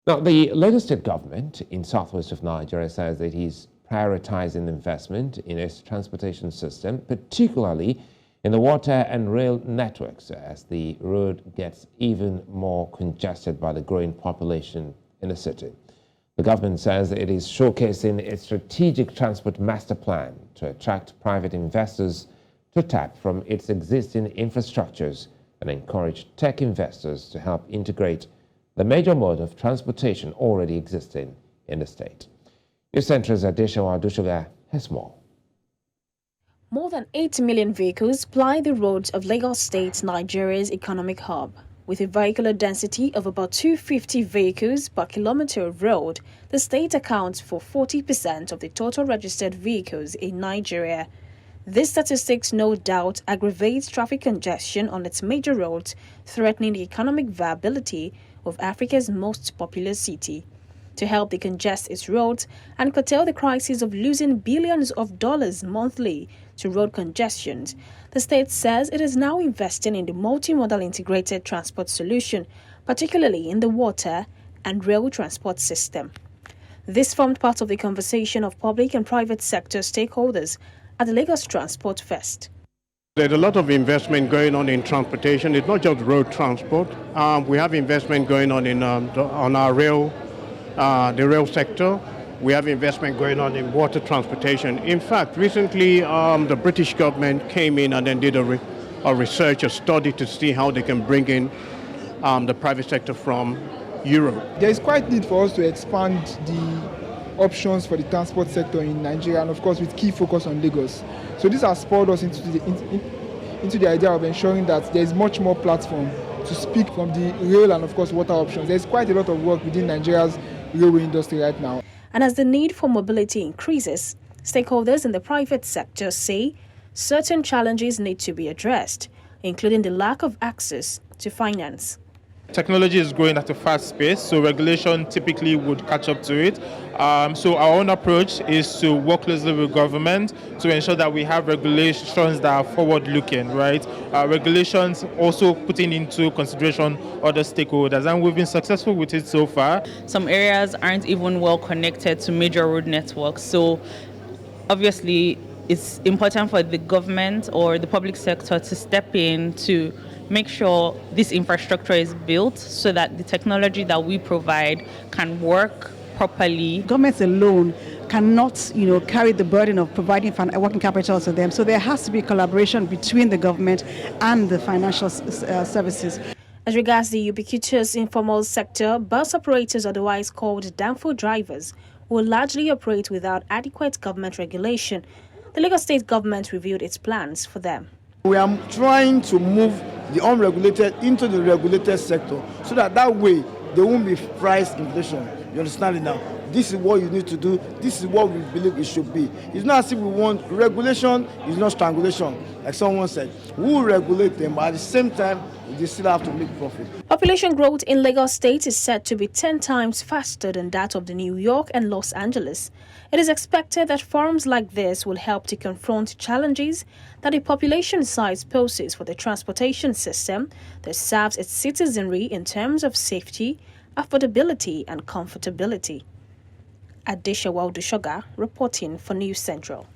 Now, the Lagos State government in southwest of Nigeria says it is prioritizing investment in its transportation system, particularly in the water and rail networks, as the road gets even more congested by the growing population in the city. The government says it is showcasing its strategic transport master plan to attract private investors to tap from its existing infrastructures and encourage tech investors to help integrate the major mode of transportation already existing in the state. News Centre's Adeshawa Adushoga has more. More than 8 million vehicles ply the roads of Lagos State, Nigeria's economic hub. With a vehicular density of about 250 vehicles per kilometer of road, the state accounts for 40% of the total registered vehicles in Nigeria. These statistics no doubt aggravate traffic congestion on its major roads, threatening the economic viability of Africa's most populous city. To help decongest its roads and curtail the crisis of losing billions of dollars monthly to road congestions, the state says it is now investing in the multimodal integrated transport solution, particularly in the water and rail transport system. This formed part of the conversation of public and private sector stakeholders at the Lagos Transport Fest. There's a lot of investment going on in transportation. It's not just road transport. We have investment going on in on our rail, the rail sector. We have investment going on in water transportation. In fact, recently the British government came in and then did a research, a study to see how they can bring in the private sector from Europe. There is quite need for us to expand the options for the transport sector in Nigeria, and of course with key focus on Lagos. So this has spurred us into the idea of ensuring that there is much more platform to speak from the rail and of course water options. There's quite a lot of work within Nigeria's railway industry right now. And as the need for mobility increases, stakeholders in the private sector say certain challenges need to be addressed, including the lack of access to finance. Technology is growing at a fast pace, so regulation typically would catch up to it. So our own approach is to work closely with government to ensure that we have regulations that are forward-looking, right? Regulations also putting into consideration other stakeholders, and we've been successful with it so far. Some areas aren't even well connected to major road networks, so obviously it's important for the government or the public sector to step in to make sure this infrastructure is built so that the technology that we provide can work properly. Governments alone cannot, carry the burden of providing working capital to them. So there has to be collaboration between the government and the financial services. As regards the ubiquitous informal sector, bus operators, otherwise called danfo drivers, will largely operate without adequate government regulation. The Lagos State government reviewed its plans for them. We are trying to move the unregulated into the regulated sector so that way there won't be price inflation. You understand it now? This is what you need to do. This is what we believe it should be. It's not as if we want regulation, it's not strangulation. Like someone said, we will regulate them, but at the same time, they still have to make profit. Population growth in Lagos State is said to be 10 times faster than that of the New York and Los Angeles. It is expected that forums like this will help to confront challenges that the population size poses for the transportation system that serves its citizenry in terms of safety, affordability, and comfortability. Adeshawa Adushoga reporting for News Central.